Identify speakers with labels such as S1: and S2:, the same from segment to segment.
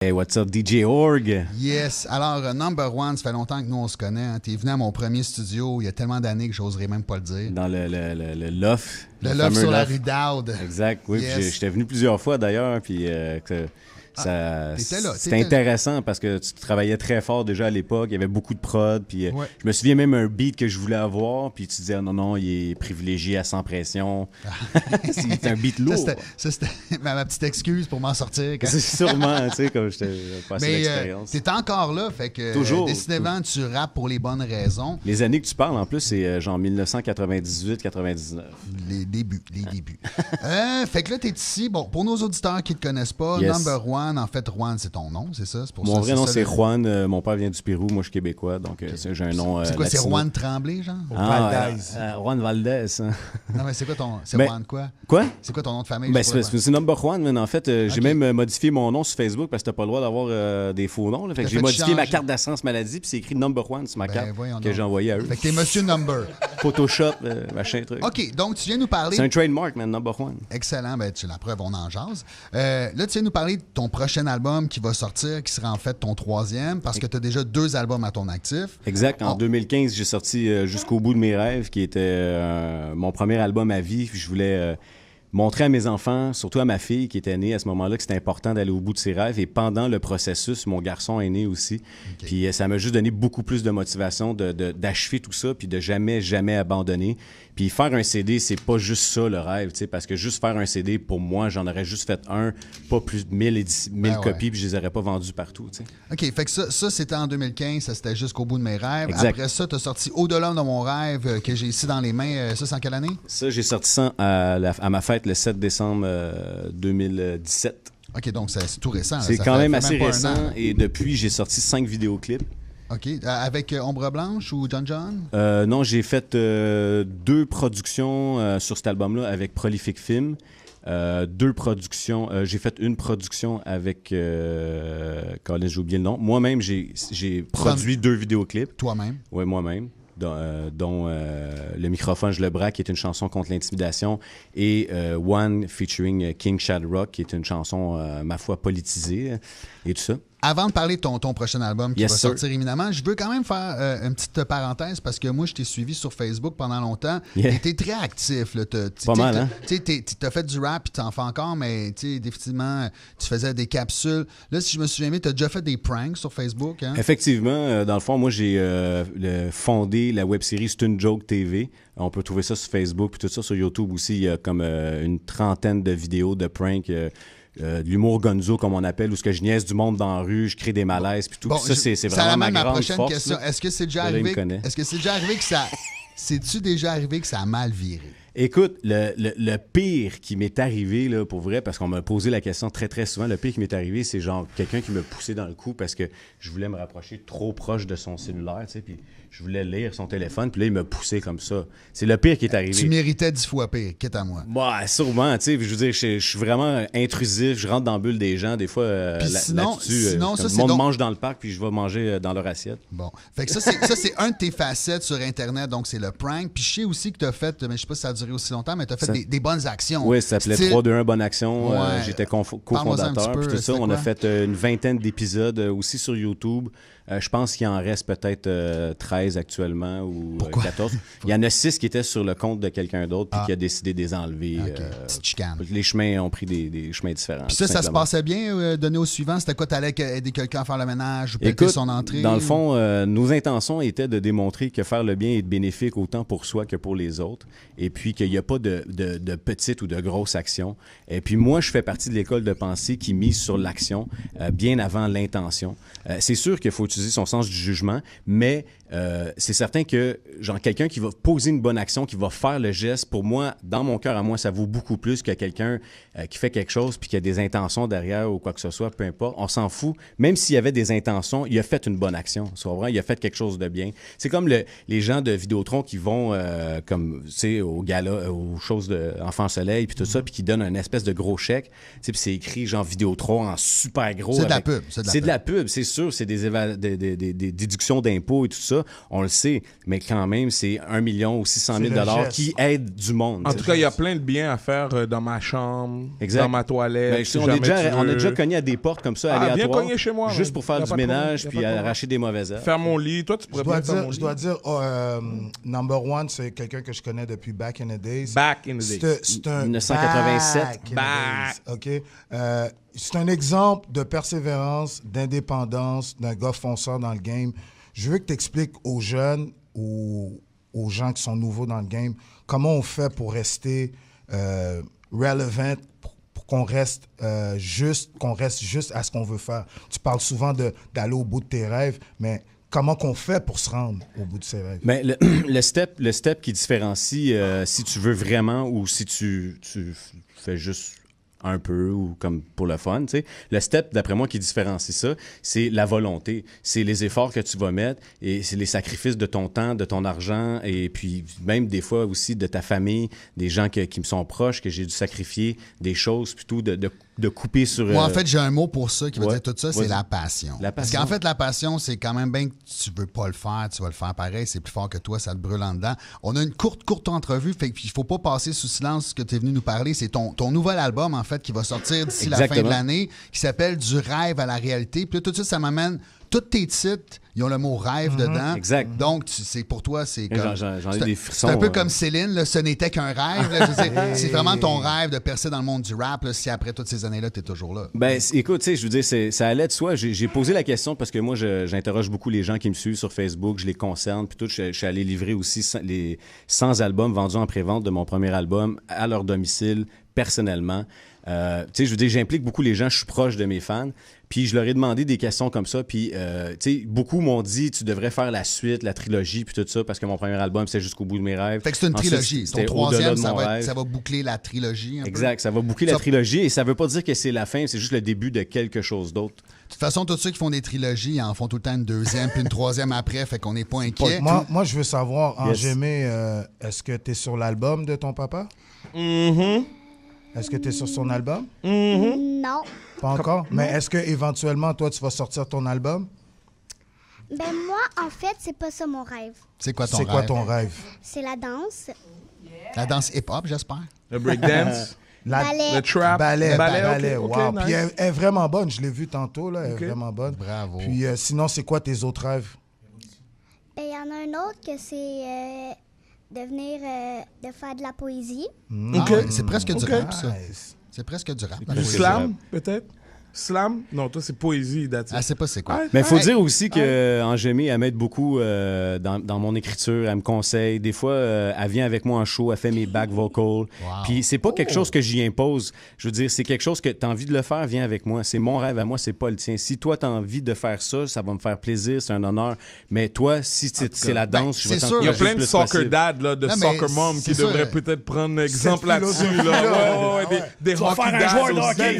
S1: Hey, what's up, DJ Org?
S2: Yes. Alors, Number One, ça fait longtemps que nous, on se connaît. Hein. Tu es venu à mon premier studio il y a tellement d'années que j'oserais même pas le dire.
S1: Dans le loft.
S2: Le loft sur la
S1: loft.
S2: rue Dowd.
S1: Exact, oui.
S2: Yes.
S1: J'étais venu plusieurs fois d'ailleurs, puis
S2: t'étais là.
S1: c'était intéressant parce que tu travaillais très fort déjà à l'époque. Il y avait beaucoup de prod, puis
S2: Ouais.
S1: je me souviens même un beat que je voulais avoir, puis tu disais ah, non, il est privilégié à sans pression. C'est un beat lourd.
S2: Ça, c'était ma petite excuse pour m'en sortir.
S1: C'est sûrement, tu sais, comme j'étais passé
S2: Mais
S1: l'expérience.
S2: t'es encore là, fait que
S1: Toujours.
S2: décidément, tu rappes pour les bonnes raisons.
S1: Les années que tu parles, en plus, c'est genre 1998-99.
S2: Les débuts. Fait que là, t'es ici. Bon, pour nos auditeurs qui ne te connaissent pas,
S1: Yes.
S2: Number One, en fait, Juan, c'est ton nom, c'est ça? C'est pour
S1: Mon
S2: ça,
S1: vrai nom,
S2: ça,
S1: c'est Juan. Mon père vient du Pérou. Moi, je suis québécois. Donc, j'ai un nom.
S2: C'est quoi, c'est
S1: latino.
S2: Juan Tremblay, genre?
S1: Valdez. Juan Valdez. Hein.
S2: Non, mais c'est quoi ton... C'est
S1: Ben,
S2: Juan quoi?
S1: Quoi?
S2: C'est quoi ton nom de famille?
S1: Ben,
S2: Je sais pas,
S1: c'est Number Juan, mais en fait, j'ai
S2: Ok.
S1: même modifié mon nom sur Facebook parce que t'as pas le droit d'avoir des faux noms. Là. Fait que
S2: T'as
S1: j'ai
S2: fait
S1: modifié ma
S2: changer.
S1: carte d'assurance maladie, puis c'est écrit Number Juan sur ma
S2: Ben,
S1: carte
S2: voyons
S1: que
S2: donc.
S1: j'ai envoyé à eux.
S2: Fait que t'es Monsieur Number.
S1: Photoshop, machin, truc.
S2: OK, donc tu viens nous parler...
S1: C'est un trademark, man, Number Juan.
S2: Excellent, ben tu la preuve, on en jase. Là, tu viens nous parler de ton prochain album qui va sortir, qui sera en fait ton troisième, parce que tu as déjà 2 albums à ton actif.
S1: Exact. En
S2: Oh.
S1: 2015, j'ai sorti Jusqu'au bout de mes rêves, qui était mon premier album à vie. Puis je voulais montrer à mes enfants, surtout à ma fille qui était née à ce moment-là, que c'était important d'aller au bout de ses rêves. Et pendant le processus, mon garçon est né aussi.
S2: OK.
S1: Puis ça m'a juste donné beaucoup plus de motivation d'achever tout ça, puis de jamais abandonner. Puis faire un CD, c'est pas juste ça le rêve, tu sais, parce que juste faire un CD, pour moi, j'en aurais juste fait un, pas plus de 1000
S2: Ben ouais.
S1: copies, puis je les aurais pas vendues partout, tu sais.
S2: OK, fait que ça c'était en 2015, ça c'était jusqu'au bout de mes rêves.
S1: Exact.
S2: Après ça, tu as sorti Au-delà de mon rêve, que j'ai ici dans les mains. Ça, c'est en quelle année?
S1: Ça, j'ai sorti ça à ma fête le 7 décembre 2017.
S2: OK, donc c'est tout récent. là.
S1: C'est
S2: Ça
S1: quand
S2: fait
S1: même assez
S2: pas un
S1: récent
S2: an.
S1: et depuis, j'ai sorti 5 vidéoclips.
S2: OK, avec Ombre Blanche ou John John?
S1: Non, j'ai fait 2 productions sur cet album-là avec Prolific Film. 2 productions. J'ai fait une production avec... Colin, j'ai oublié le nom. Moi-même, j'ai produit 2 vidéoclips.
S2: Toi-même?
S1: Oui, moi-même. Dont Le microphone, je le braque, qui est une chanson contre l'intimidation, et One featuring King Shadrock, qui est une chanson, ma foi, politisée, et tout ça.
S2: Avant de parler de ton prochain album qui
S1: Yes,
S2: va
S1: sir.
S2: sortir imminemment, je veux quand même faire une petite parenthèse parce que moi, je t'ai suivi sur Facebook pendant longtemps.
S1: Yeah.
S2: Tu étais très actif. Là.
S1: Pas mal, hein?
S2: Tu as fait du rap, tu en fais encore, mais définitivement, tu faisais des capsules. Là, si je me souviens bien, tu as déjà fait des pranks sur Facebook. Hein?
S1: Effectivement, dans le fond, moi, j'ai fondé la web-série C'est une joke TV. On peut trouver ça sur Facebook, puis tout ça sur YouTube aussi. Il y a comme une trentaine de vidéos de pranks. De l'humour gonzo, comme on appelle, où ce que je niaise du monde dans la rue, je crée des malaises, puis tout.
S2: Bon,
S1: Puis ça, c'est
S2: ça
S1: vraiment
S2: amène
S1: ma grande
S2: prochaine
S1: force.
S2: question.
S1: Là.
S2: Est-ce que c'est déjà
S1: Là, il me
S2: arrivé?
S1: connaît.
S2: Est-ce que c'est déjà arrivé que ça. C'est-tu déjà arrivé que ça a mal viré?
S1: Écoute, le pire qui m'est arrivé, là, pour vrai, parce qu'on m'a posé la question très, très souvent, le pire qui m'est arrivé, c'est genre quelqu'un qui me poussait dans le cou parce que je voulais me rapprocher trop proche de son cellulaire, tu sais, puis je voulais lire son téléphone, puis là, il me poussait comme ça. C'est le pire qui est arrivé.
S2: Tu méritais 10 fois pire, quitte à moi.
S1: Ouais, sûrement, tu sais, je veux dire, je suis vraiment intrusif, je rentre dans la bulle des gens, des fois,
S2: Puis sinon,
S1: là-dessus,
S2: ça,
S1: le
S2: c'est
S1: monde
S2: donc-
S1: mange dans le parc, puis je vais manger dans leur assiette.
S2: Bon. Fait que ça, c'est un de tes facettes sur Internet, donc c'est le prank. Puis je sais aussi que tu as fait, mais je sais pas si ça a duré aussi longtemps, mais tu as fait
S1: Ça-
S2: des bonnes actions.
S1: Oui, ça s'appelait
S2: Style-
S1: 3-2-1 Bonne Action.
S2: Ouais.
S1: J'étais
S2: Parle-moi-en un
S1: cofondateur.
S2: petit peu,
S1: Puis tout ça,
S2: c'était
S1: on a
S2: quoi?
S1: fait une vingtaine d'épisodes aussi sur YouTube. Je pense qu'il en reste peut-être 13 actuellement ou
S2: Pourquoi?
S1: 14. Il y en a 6 qui étaient sur le compte de quelqu'un d'autre puis
S2: Ah.
S1: qui a décidé de les enlever.
S2: OK. Petite chicane.
S1: Les chemins ont pris des chemins différents.
S2: Puis ça
S1: tout
S2: se
S1: simplement.
S2: passait bien, donné au suivant? C'était quoi? T'allais aider quelqu'un à faire le ménage ou péter
S1: Écoute,
S2: son entrée?
S1: dans le fond, nos intentions étaient de démontrer que faire le bien est bénéfique autant pour soi que pour les autres, et puis qu'il n'y a pas de petites ou de grosses actions. Et puis moi, je fais partie de l'école de pensée qui mise sur l'action bien avant l'intention. C'est sûr qu'il faut utiliser son sens du jugement, mais c'est certain que genre quelqu'un qui va poser une bonne action, qui va faire le geste, pour moi, dans mon cœur à moi, ça vaut beaucoup plus que quelqu'un qui fait quelque chose puis qui a des intentions derrière ou quoi que ce soit, peu importe. On s'en fout. Même s'il y avait des intentions, il a fait une bonne action. C'est vrai, il a fait quelque chose de bien. C'est comme les gens de Vidéotron qui vont comme, tu sais, au gala galas, aux choses de Enfant Soleil, puis tout ça, puis qui donne un espèce de gros chèque. Tu sais, puis c'est écrit genre Vidéotron en super gros.
S2: C'est de la pub.
S1: C'est de la pub, c'est sûr. C'est des déductions d'impôts et tout ça. On le sait. Mais quand même, c'est 1 million ou 600 000 $ qui aident du monde.
S3: En tout cas, il y a plein de biens à faire dans ma chambre, dans ma toilette.
S1: Ben, on a déjà cogné à des portes comme ça, aléatoires.
S3: Viens cogner chez moi.
S1: Juste pour faire du ménage puis arracher des mauvaises herbes.
S3: Faire mon lit. Toi, tu pourrais bien faire mon lit.
S4: Je dois dire, Number One, c'est quelqu'un que je connais depuis back in the days.
S3: Back in the days.
S4: C'est un
S1: 1987.
S4: OK? C'est un exemple de persévérance, d'indépendance d'un gars fonceur dans le game. Je veux que tu expliques aux jeunes ou aux gens qui sont nouveaux dans le game comment on fait pour rester relevant, pour qu'on reste juste à ce qu'on veut faire. Tu parles souvent d'aller au bout de tes rêves, mais comment qu'on fait pour se rendre au bout de ses rêves?
S1: Mais le step qui différencie si tu veux vraiment ou si tu fais juste un peu ou comme pour le fun, tu sais. Le step, d'après moi, qui différencie ça, c'est la volonté. C'est les efforts que tu vas mettre et c'est les sacrifices de ton temps, de ton argent et puis même des fois aussi de ta famille, des gens qui me sont proches, que j'ai dû sacrifier des choses plutôt de couper sur...
S2: Moi, en fait, j'ai un mot pour ça qui veut dire tout ça, c'est la passion. Parce qu'en fait, la passion, c'est quand même bien que tu veux pas le faire, tu vas le faire pareil, c'est plus fort que toi, ça te brûle en dedans. On a une courte entrevue, fait qu'il faut pas passer sous silence ce que tu es venu nous parler. C'est ton nouvel album, en fait, qui va sortir d'ici la fin de l'année, qui s'appelle « Du rêve à la réalité ». Puis là, tout de suite, ça m'amène... Tous tes titres, ils ont le mot rêve dedans.
S1: Exact.
S2: Donc, c'est pour toi, c'est comme...
S1: J'en ai des frissons.
S2: C'est un peu comme Céline, là, ce n'était qu'un rêve. Là, c'est vraiment ton rêve de percer dans le monde du rap, là, si après toutes ces années-là, tu es toujours là.
S1: Ben, écoute, tu sais, je veux dire, ça allait de soi. J'ai posé la question parce que moi, j'interroge beaucoup les gens qui me suivent sur Facebook, je les concerne, puis tout. Je suis allé livrer aussi les 100 albums vendus en pré-vente de mon premier album à leur domicile, personnellement. Tu sais, je veux dire, j'implique beaucoup les gens, je suis proche de mes fans. Puis je leur ai demandé des questions comme ça. Puis, tu sais, beaucoup m'ont dit, tu devrais faire la suite, la trilogie, puis tout ça, parce que mon premier album, c'est Jusqu'au bout de mes rêves.
S2: Fait que c'est une trilogie. Ton troisième, ça va boucler la trilogie.
S1: Exact, ça va boucler la trilogie. Et ça veut pas dire que c'est la fin, c'est juste le début de quelque chose d'autre.
S2: De toute façon, tous ceux qui font des trilogies, ils en font tout le temps une deuxième, puis une troisième après, fait qu'on n'est pas inquiet.
S4: Moi, je veux savoir, Angémé, est-ce que tu es sur l'album de ton papa? Est-ce que tu es sur son album?
S5: Non.
S4: Pas encore? Mais est-ce que éventuellement toi, tu vas sortir ton album?
S5: Ben moi, en fait, c'est pas ça mon rêve.
S2: C'est quoi ton rêve?
S5: C'est la danse.
S2: La danse hip-hop, j'espère.
S3: Le breakdance?
S5: Ballet.
S3: Le trap?
S4: Ballet.
S3: Okay,
S4: Wow.
S3: nice.
S4: Puis elle est vraiment bonne. Je l'ai vue tantôt, là. Elle est vraiment bonne.
S2: Bravo.
S4: Puis sinon, c'est quoi tes autres rêves?
S5: Ben, il y en a un autre que c'est de faire de la poésie.
S2: C'est presque du rap, ça.
S4: Nice.
S2: C'est presque du rap.
S3: Du slam, peut-être? Slam? Non, toi, c'est poésie, that's it.
S2: Ah, c'est pas c'est quoi.
S1: Mais il faut dire aussi que Angémé, elle m'aide beaucoup dans mon écriture. Elle me conseille. Des fois, elle vient avec moi en show, elle fait mes back vocals. Puis c'est pas quelque chose que j'y impose. Je veux dire, c'est quelque chose que tu as envie de le faire, viens avec moi. C'est mon rêve à moi, c'est pas le tien. Si toi, tu as envie de faire ça, ça va me faire plaisir, c'est un honneur. Mais toi, si c'est la danse, je vais
S2: sûr.
S3: Il y a plein de soccer
S1: possible.
S3: dad, là, de soccer mom qui devraient peut-être prendre exemple là-dessus. Des hockey dads aussi.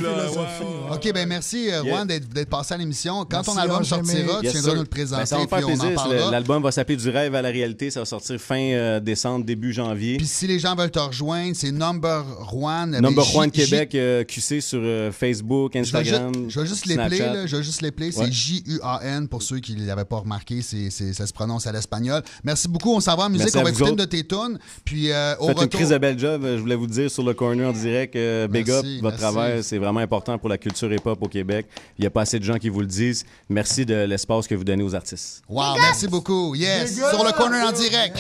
S2: OK, ben merci, Juan, d'être passé à l'émission. Quand
S4: Merci,
S2: ton album sortira, tu
S1: Yes,
S2: viendras
S1: sir.
S2: nous le présenter,
S1: Ben, ça va me
S2: puis
S1: faire
S2: on en
S1: plaisir.
S2: parlera.
S1: L'album va s'appeler Du rêve à la réalité. Ça va sortir fin décembre, début janvier.
S2: Puis si les gens veulent te rejoindre, c'est Number Juan.
S1: Number Juan Québec, QC sur Facebook, Instagram,
S2: Je vais juste
S1: Snapchat.
S2: l'épeler, là. Je vais juste l'épeler. C'est Juan, pour ceux qui ne l'avaient pas remarqué. Ça se prononce à l'espagnol. Merci beaucoup. On s'en va en musique.
S1: Merci
S2: On
S1: à
S2: va
S1: vous
S2: écouter une
S1: autres.
S2: de tes tunes. Puis au
S1: Faites
S2: retour...
S1: une crise de belle job, je voulais vous le dire sur le corner en direct. Big up,
S2: Merci,
S1: votre
S2: merci.
S1: travail, c'est vraiment important pour la culture hip-hop au Québec. Il n'y a pas assez de gens qui vous le disent. Merci de l'espace que vous donnez aux artistes.
S2: Wow, merci beaucoup. Yes, sur le corner en direct.